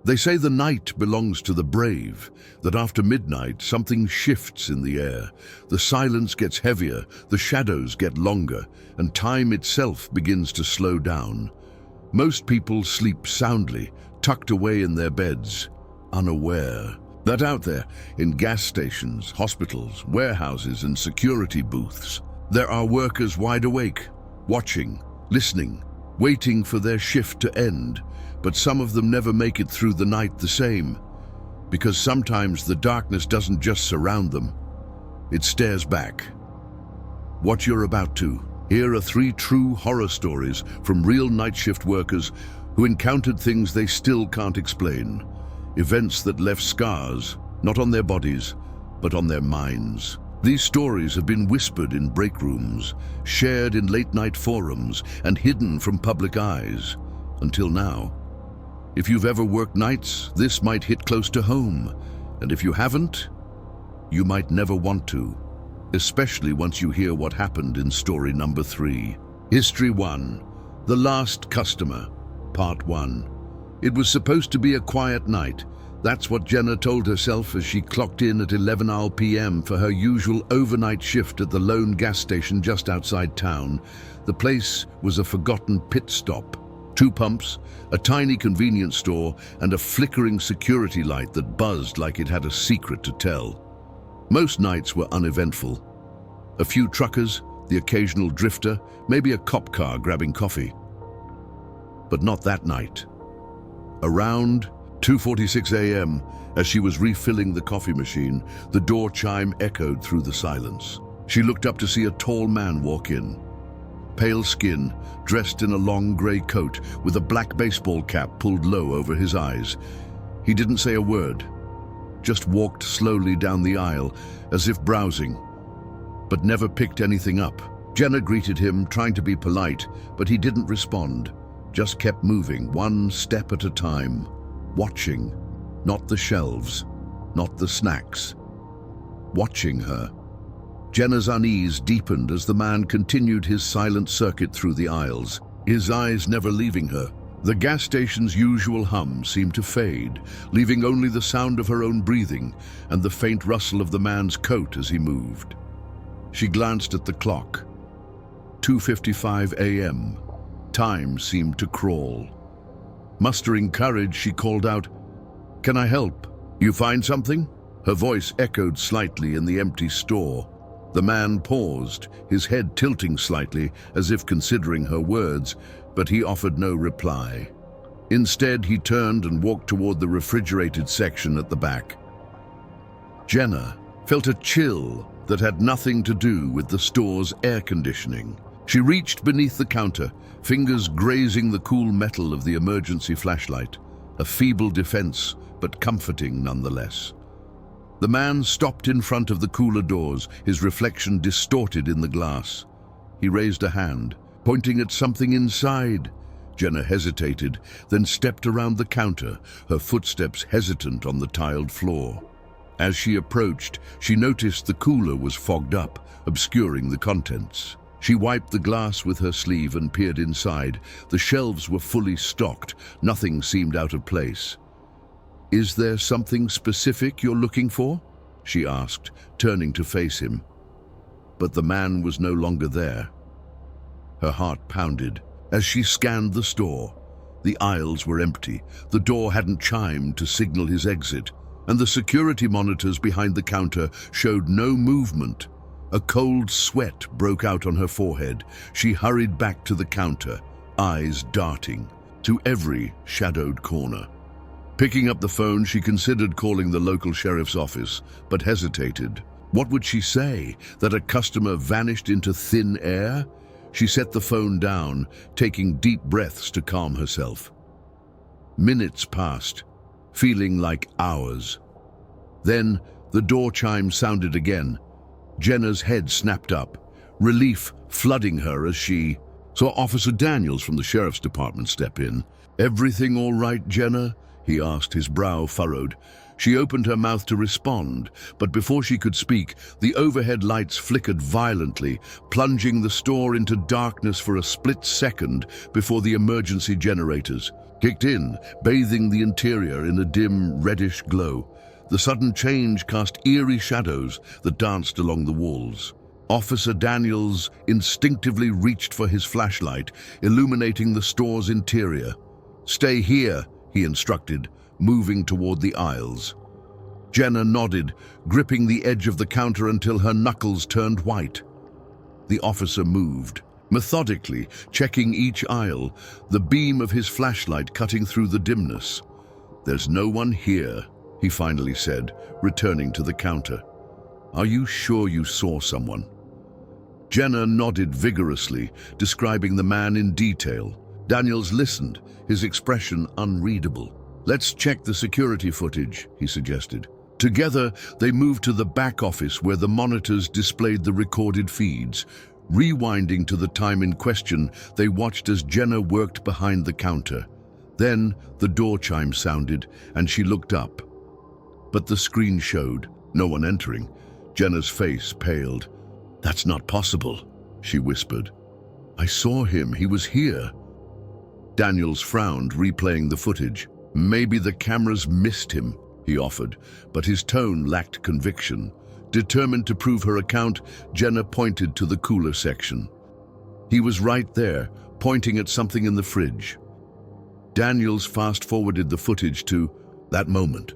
They say the night belongs to the brave, that after midnight something shifts in the air. The silence gets heavier, the shadows get longer, and time itself begins to slow down. Most people sleep soundly, tucked away in their beds, unaware that out there, in gas stations, hospitals, warehouses, and security booths, there are workers wide awake, watching, listening, waiting for their shift to end. But some of them never make it through the night the same, because sometimes the darkness doesn't just surround them, it stares back. What you're about to hear are 3 true horror stories from real night shift workers who encountered things they still can't explain. Events that left scars, not on their bodies, but on their minds. These stories have been whispered in break rooms, shared in late-night forums, and hidden from public eyes, until now. If you've ever worked nights, this might hit close to home, and if you haven't, you might never want to, especially once you hear what happened in story number 3. History 1. The Last Customer, Part 1. It was supposed to be a quiet night. That's what Jenna told herself as she clocked in at 11 p.m. for her usual overnight shift at the lone gas station just outside town. The place was a forgotten pit stop. 2 pumps, a tiny convenience store, and a flickering security light that buzzed like it had a secret to tell. Most nights were uneventful. A few truckers, the occasional drifter, maybe a cop car grabbing coffee. But not that night. Around 2:46 a.m., as she was refilling the coffee machine, the door chime echoed through the silence. She looked up to see a tall man walk in. Pale skin, dressed in a long grey coat with a black baseball cap pulled low over his eyes. He didn't say a word, just walked slowly down the aisle as if browsing, but never picked anything up. Jenna greeted him, trying to be polite, but he didn't respond, just kept moving, one step at a time, watching, not the shelves, not the snacks, watching her. Jenna's unease deepened as the man continued his silent circuit through the aisles, his eyes never leaving her. The gas station's usual hum seemed to fade, leaving only the sound of her own breathing and the faint rustle of the man's coat as he moved. She glanced at the clock. 2:55 a.m. Time seemed to crawl. Mustering courage, she called out, "Can I help? You find something?" Her voice echoed slightly in the empty store. The man paused, his head tilting slightly as if considering her words, but he offered no reply. Instead, he turned and walked toward the refrigerated section at the back. Jenna felt a chill that had nothing to do with the store's air conditioning. She reached beneath the counter, fingers grazing the cool metal of the emergency flashlight, a feeble defense, but comforting nonetheless. The man stopped in front of the cooler doors, his reflection distorted in the glass. He raised a hand, pointing at something inside. Jenna hesitated, then stepped around the counter, her footsteps hesitant on the tiled floor. As she approached, she noticed the cooler was fogged up, obscuring the contents. She wiped the glass with her sleeve and peered inside. The shelves were fully stocked. Nothing seemed out of place. "Is there something specific you're looking for?" she asked, turning to face him. But the man was no longer there. Her heart pounded as she scanned the store. The aisles were empty. The door hadn't chimed to signal his exit, and the security monitors behind the counter showed no movement. A cold sweat broke out on her forehead. She hurried back to the counter, eyes darting to every shadowed corner. Picking up the phone, she considered calling the local sheriff's office, but hesitated. What would she say? That a customer vanished into thin air? She set the phone down, taking deep breaths to calm herself. Minutes passed, feeling like hours. Then the door chime sounded again. Jenna's head snapped up, relief flooding her as she saw Officer Daniels from the sheriff's department step in. "Everything all right, Jenna?" he asked, his brow furrowed. She opened her mouth to respond, but before she could speak, the overhead lights flickered violently, plunging the store into darkness for a split second before the emergency generators kicked in, bathing the interior in a dim, reddish glow. The sudden change cast eerie shadows that danced along the walls. Officer Daniels instinctively reached for his flashlight, illuminating the store's interior. "Stay here," he instructed, moving toward the aisles. Jenna nodded, gripping the edge of the counter until her knuckles turned white. The officer moved, methodically checking each aisle, the beam of his flashlight cutting through the dimness. "There's no one here," he finally said, returning to the counter. "Are you sure you saw someone?" Jenna nodded vigorously, describing the man in detail. Daniels listened, his expression unreadable. "Let's check the security footage," he suggested. Together, they moved to the back office where the monitors displayed the recorded feeds. Rewinding to the time in question, they watched as Jenna worked behind the counter. Then, the door chime sounded, and she looked up. But the screen showed no one entering. Jenna's face paled. "That's not possible," she whispered. "I saw him. He was here." Daniels frowned, replaying the footage. "Maybe the cameras missed him," he offered, but his tone lacked conviction. Determined to prove her account, Jenna pointed to the cooler section. He was right there, pointing at something in the fridge. Daniels fast-forwarded the footage to that moment.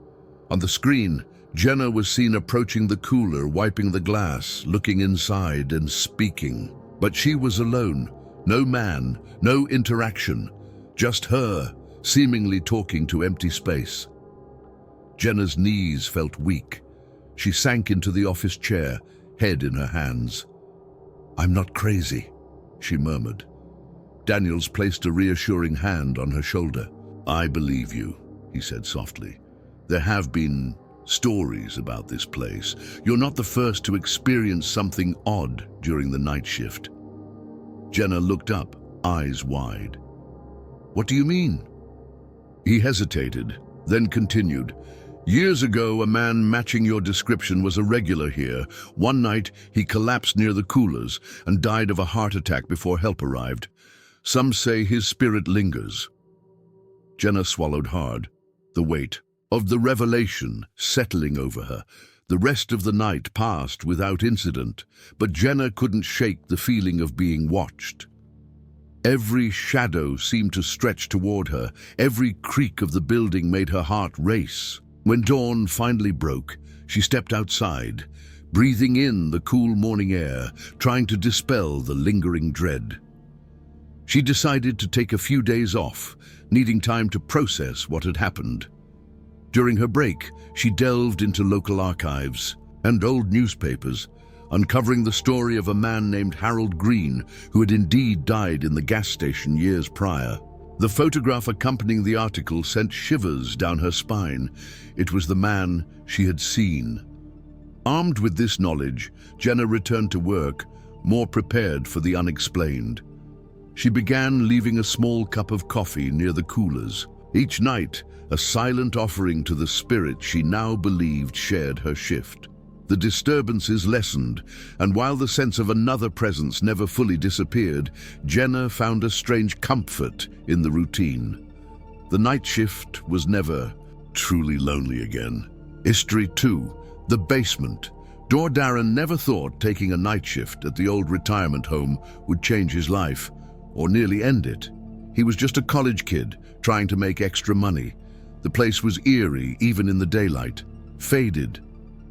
On the screen, Jenna was seen approaching the cooler, wiping the glass, looking inside and speaking. But she was alone. No man, no interaction. Just her, seemingly talking to empty space. Jenna's knees felt weak. She sank into the office chair, head in her hands. "I'm not crazy," she murmured. Daniels placed a reassuring hand on her shoulder. "I believe you," he said softly. "There have been stories about this place. You're not the first to experience something odd during the night shift." Jenna looked up, eyes wide. "What do you mean?" He hesitated, then continued. "Years ago, a man matching your description was a regular here. One night, he collapsed near the coolers and died of a heart attack before help arrived. Some say his spirit lingers." Jenna swallowed hard, the weight of the revelation settling over her. The rest of the night passed without incident, but Jenna couldn't shake the feeling of being watched. Every shadow seemed to stretch toward her. Every creak of the building made her heart race. When dawn finally broke, she stepped outside, breathing in the cool morning air, trying to dispel the lingering dread. She decided to take a few days off, needing time to process what had happened. During her break, she delved into local archives and old newspapers, uncovering the story of a man named Harold Green who had indeed died in the gas station years prior. The photograph accompanying the article sent shivers down her spine. It was the man she had seen. Armed with this knowledge, Jenna returned to work, more prepared for the unexplained. She began leaving a small cup of coffee near the coolers. Each night, a silent offering to the spirit she now believed shared her shift. The disturbances lessened, and while the sense of another presence never fully disappeared, Jenna found a strange comfort in the routine. The night shift was never truly lonely again. History 2, the basement. Darren never thought taking a night shift at the old retirement home would change his life, or nearly end it. He was just a college kid, trying to make extra money. The place was eerie, even in the daylight. Faded.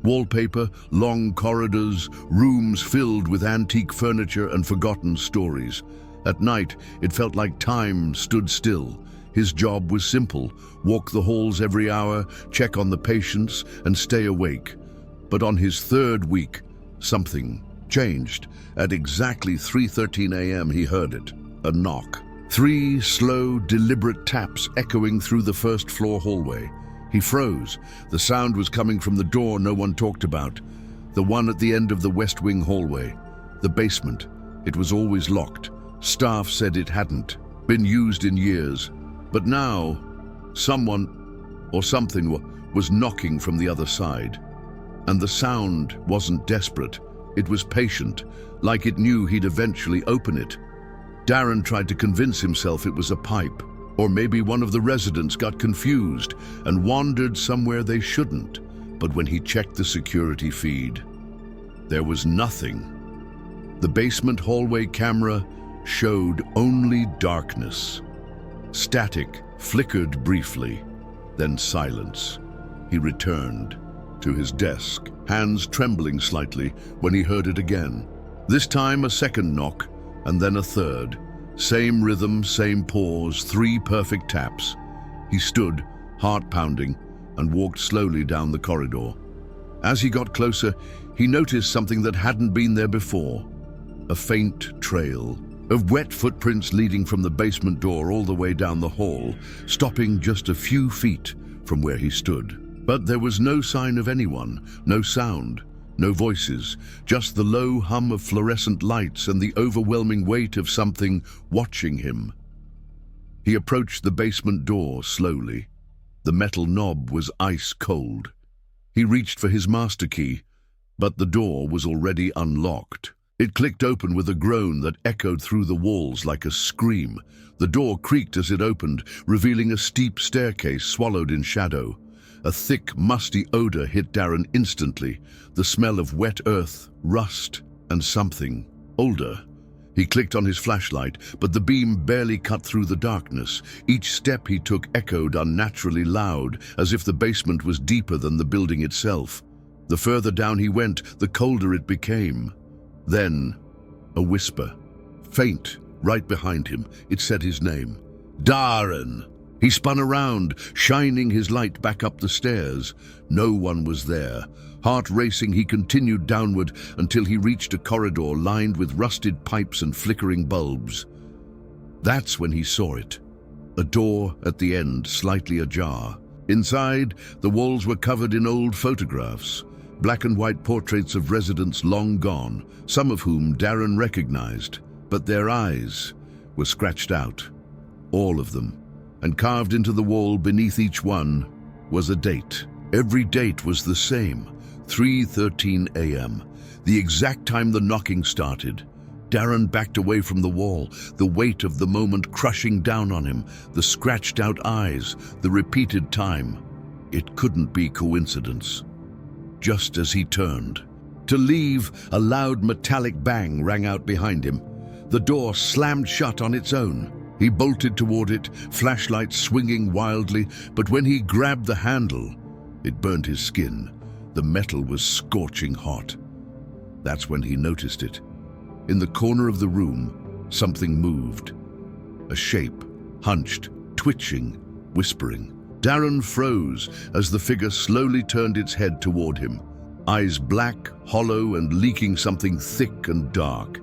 Wallpaper, long corridors, rooms filled with antique furniture and forgotten stories. At night, it felt like time stood still. His job was simple: walk the halls every hour, check on the patients, and stay awake. But on his third week, something changed. At exactly 3:13 a.m., he heard it. A knock. 3 slow, deliberate taps echoing through the first-floor hallway. He froze. The sound was coming from the door no one talked about. The one at the end of the West Wing hallway. The basement. It was always locked. Staff said it hadn't been used in years. But now, someone or something was knocking from the other side. And the sound wasn't desperate. It was patient, like it knew he'd eventually open it. Darren tried to convince himself it was a pipe. Or maybe one of the residents got confused and wandered somewhere they shouldn't. But when he checked the security feed, there was nothing. The basement hallway camera showed only darkness. Static flickered briefly, then silence. He returned to his desk, hands trembling slightly when he heard it again. This time a second knock, and then a third. Same rhythm, same pause, 3 perfect taps. He stood, heart pounding, and walked slowly down the corridor. As he got closer, he noticed something that hadn't been there before. A faint trail of wet footprints leading from the basement door all the way down the hall, stopping just a few feet from where he stood. But there was no sign of anyone, no sound, no voices, just the low hum of fluorescent lights and the overwhelming weight of something watching him. He approached the basement door slowly. The metal knob was ice cold. He reached for his master key, but the door was already unlocked. It clicked open with a groan that echoed through the walls like a scream. The door creaked as it opened, revealing a steep staircase swallowed in shadow. A thick, musty odor hit Darren instantly, the smell of wet earth, rust, and something older. He clicked on his flashlight, but the beam barely cut through the darkness. Each step he took echoed unnaturally loud, as if the basement was deeper than the building itself. The further down he went, the colder it became. Then, a whisper, faint, right behind him. It said his name. Darren! He spun around, shining his light back up the stairs. No one was there. Heart racing, he continued downward until he reached a corridor lined with rusted pipes and flickering bulbs. That's when he saw it. A door at the end, slightly ajar. Inside, the walls were covered in old photographs, black and white portraits of residents long gone, some of whom Darren recognized, but their eyes were scratched out. All of them. And carved into the wall beneath each one was a date. Every date was the same, 3:13 a.m., the exact time the knocking started. Darren backed away from the wall, the weight of the moment crushing down on him, the scratched-out eyes, the repeated time. It couldn't be coincidence. Just as he turned to leave, a loud metallic bang rang out behind him. The door slammed shut on its own. He bolted toward it, flashlight swinging wildly, but when he grabbed the handle, it burned his skin. The metal was scorching hot. That's when he noticed it. In the corner of the room, something moved. A shape, hunched, twitching, whispering. Darren froze as the figure slowly turned its head toward him, eyes black, hollow, and leaking something thick and dark.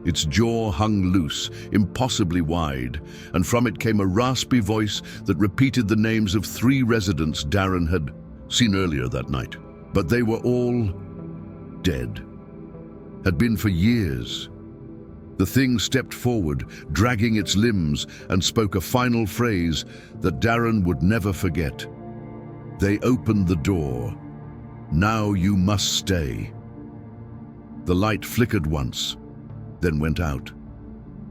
Its jaw hung loose, impossibly wide, and from it came a raspy voice that repeated the names of 3 residents Darren had seen earlier that night. But they were all dead. Had been for years. The thing stepped forward, dragging its limbs, and spoke a final phrase that Darren would never forget. They opened the door. Now you must stay. The light flickered once, then went out.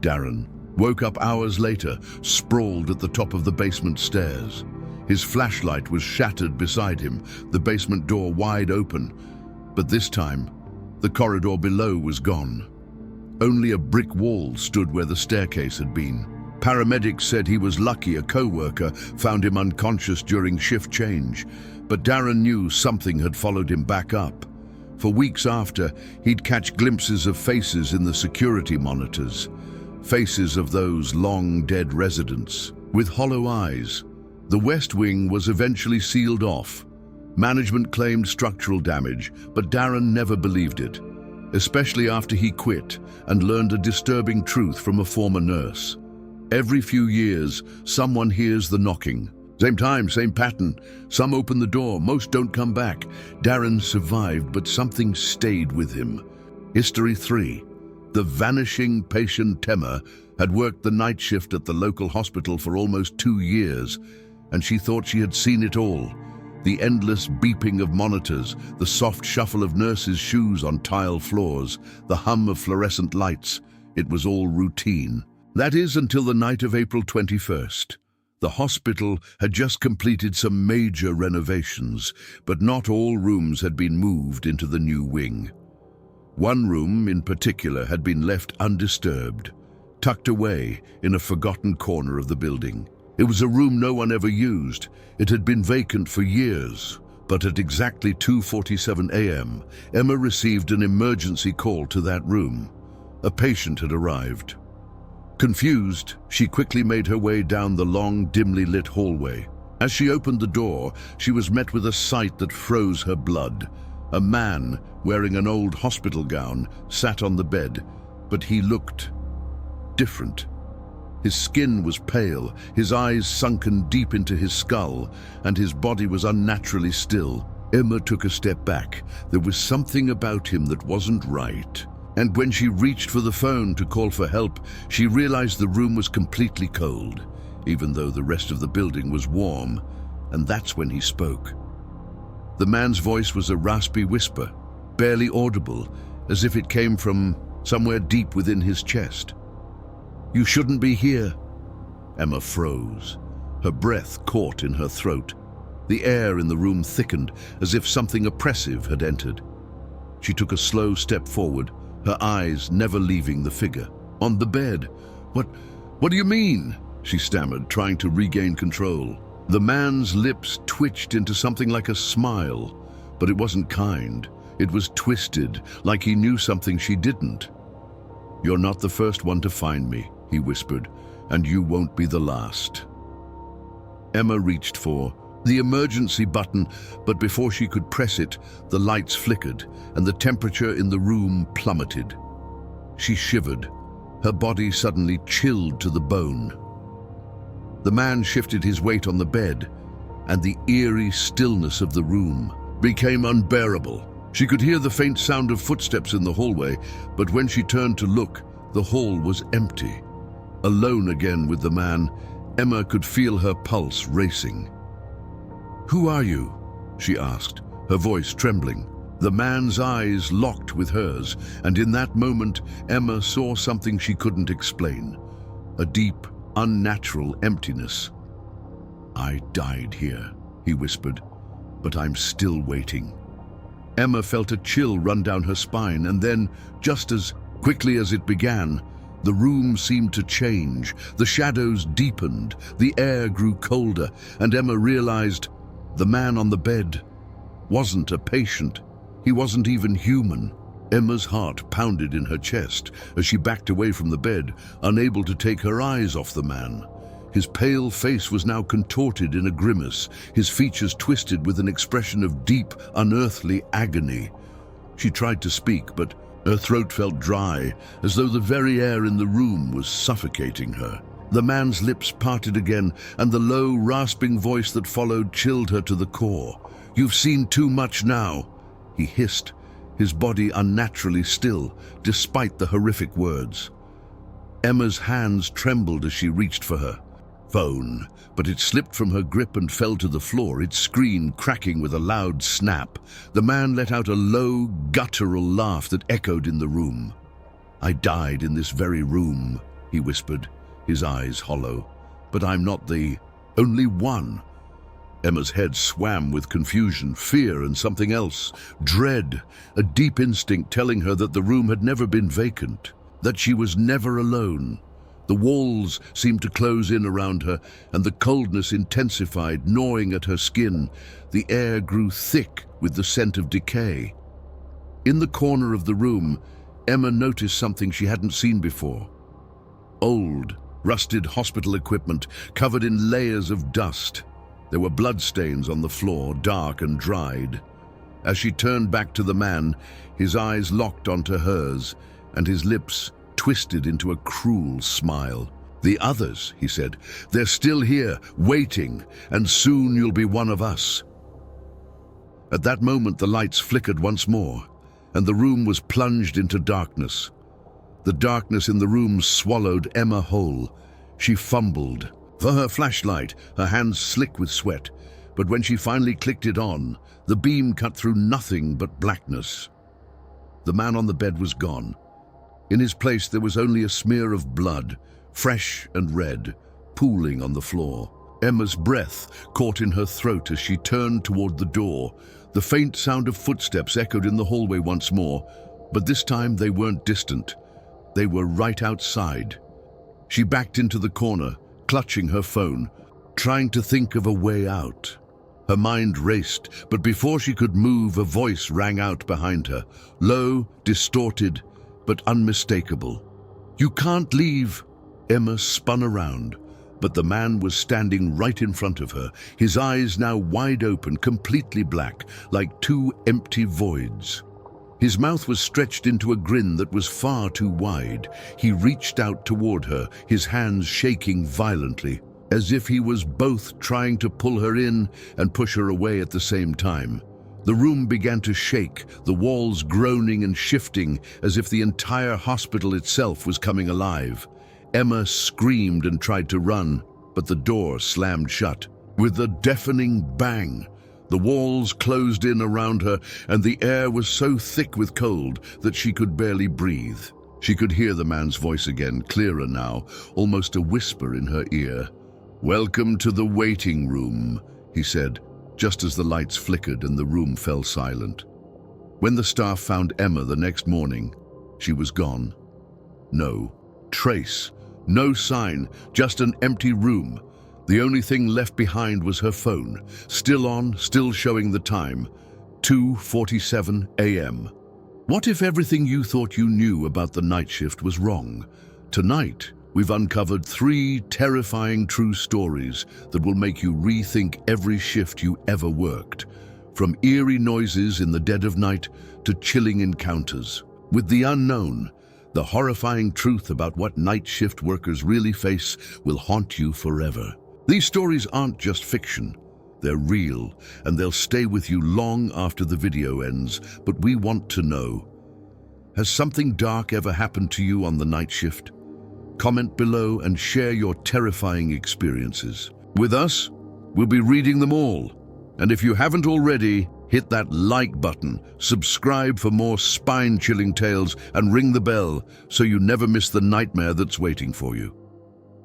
Darren woke up hours later, sprawled at the top of the basement stairs. His flashlight was shattered beside him, the basement door wide open. But this time, the corridor below was gone. Only a brick wall stood where the staircase had been. Paramedics said he was lucky a co-worker found him unconscious during shift change, but Darren knew something had followed him back up. For weeks after, he'd catch glimpses of faces in the security monitors, faces of those long-dead residents, with hollow eyes. The West Wing was eventually sealed off. Management claimed structural damage, but Darren never believed it, especially after he quit and learned a disturbing truth from a former nurse. Every few years, someone hears the knocking. Same time, same pattern. Some open the door, most don't come back. Darren survived, but something stayed with him. History 3. The vanishing patient Temmer had worked the night shift at the local hospital for almost 2 years, and she thought she had seen it all. The endless beeping of monitors, the soft shuffle of nurses' shoes on tile floors, the hum of fluorescent lights. It was all routine. That is, until the night of April 21st. The hospital had just completed some major renovations, but not all rooms had been moved into the new wing. One room in particular had been left undisturbed, tucked away in a forgotten corner of the building. It was a room no one ever used. It had been vacant for years, but at exactly 2:47 a.m., Emma received an emergency call to that room. A patient had arrived. Confused, she quickly made her way down the long, dimly lit hallway. As she opened the door, she was met with a sight that froze her blood. A man, wearing an old hospital gown, sat on the bed, but he looked different. His skin was pale, his eyes sunken deep into his skull, and his body was unnaturally still. Emma took a step back. There was something about him that wasn't right. And when she reached for the phone to call for help, she realized the room was completely cold, even though the rest of the building was warm, and that's when he spoke. The man's voice was a raspy whisper, barely audible, as if it came from somewhere deep within his chest. "You shouldn't be here." Emma froze. Her breath caught in her throat. The air in the room thickened, as if something oppressive had entered. She took a slow step forward, her eyes never leaving the figure. On the bed. What do you mean?" she stammered, trying to regain control. The man's lips twitched into something like a smile, but it wasn't kind. It was twisted, like he knew something she didn't. "You're not the first one to find me," he whispered, "and you won't be the last." Emma reached for the emergency button, but before she could press it, the lights flickered and the temperature in the room plummeted. She shivered, her body suddenly chilled to the bone. The man shifted his weight on the bed, and the eerie stillness of the room became unbearable. She could hear the faint sound of footsteps in the hallway, but when she turned to look, the hall was empty. Alone again with the man, Emma could feel her pulse racing. "Who are you?" she asked, her voice trembling. The man's eyes locked with hers, and in that moment, Emma saw something she couldn't explain. A deep, unnatural emptiness. "I died here," he whispered, "but I'm still waiting." Emma felt a chill run down her spine, and then, just as quickly as it began, the room seemed to change. The shadows deepened, the air grew colder, and Emma realized the man on the bed wasn't a patient. He wasn't even human. Emma's heart pounded in her chest as she backed away from the bed, unable to take her eyes off the man. His pale face was now contorted in a grimace, his features twisted with an expression of deep, unearthly agony. She tried to speak, but her throat felt dry, as though the very air in the room was suffocating her. The man's lips parted again, and the low, rasping voice that followed chilled her to the core. "You've seen too much now," he hissed, his body unnaturally still, despite the horrific words. Emma's hands trembled as she reached for her phone, but it slipped from her grip and fell to the floor, its screen cracking with a loud snap. The man let out a low, guttural laugh that echoed in the room. "I died in this very room," he whispered, his eyes hollow. "But I'm not the only one." Emma's head swam with confusion, fear, and something else. Dread, a deep instinct telling her that the room had never been vacant, that she was never alone. The walls seemed to close in around her, and the coldness intensified, gnawing at her skin. The air grew thick with the scent of decay. In the corner of the room, Emma noticed something she hadn't seen before. Old, rusted hospital equipment covered in layers of dust. There were bloodstains on the floor, dark and dried. As she turned back to the man, his eyes locked onto hers, and his lips twisted into a cruel smile. "The others," he said, "they're still here, waiting, and soon you'll be one of us." At that moment, the lights flickered once more, and the room was plunged into darkness. The darkness in the room swallowed Emma whole. She fumbled for her flashlight, her hands slick with sweat, but when she finally clicked it on, the beam cut through nothing but blackness. The man on the bed was gone. In his place there was only a smear of blood, fresh and red, pooling on the floor. Emma's breath caught in her throat as she turned toward the door. The faint sound of footsteps echoed in the hallway once more, but this time they weren't distant. They were right outside. She backed into the corner, clutching her phone, trying to think of a way out. Her mind raced, but before she could move, a voice rang out behind her, low, distorted, but unmistakable. "You can't leave." Emma spun around, but the man was standing right in front of her, his eyes now wide open, completely black, like two empty voids. His mouth was stretched into a grin that was far too wide. He reached out toward her, his hands shaking violently, as if he was both trying to pull her in and push her away at the same time. The room began to shake, the walls groaning and shifting as if the entire hospital itself was coming alive. Emma screamed and tried to run, but the door slammed shut. With a deafening bang, the walls closed in around her, and the air was so thick with cold that she could barely breathe. She could hear the man's voice again, clearer now, almost a whisper in her ear. "Welcome to the waiting room," he said, just as the lights flickered and the room fell silent. When the staff found Emma the next morning, she was gone. No trace, no sign, just an empty room. The only thing left behind was her phone, still on, still showing the time, 2:47 a.m. What if everything you thought you knew about the night shift was wrong? Tonight, we've uncovered 3 terrifying true stories that will make you rethink every shift you ever worked. From eerie noises in the dead of night to chilling encounters with the unknown, the horrifying truth about what night shift workers really face will haunt you forever. These stories aren't just fiction. They're real, and they'll stay with you long after the video ends. But we want to know, has something dark ever happened to you on the night shift? Comment below and share your terrifying experiences. With us, we'll be reading them all. And if you haven't already, hit that like button, subscribe for more spine-chilling tales, and ring the bell so you never miss the nightmare that's waiting for you.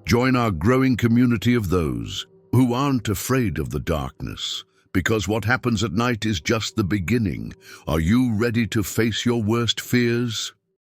Join our growing community of those who aren't afraid of the darkness, because what happens at night is just the beginning. Are you ready to face your worst fears?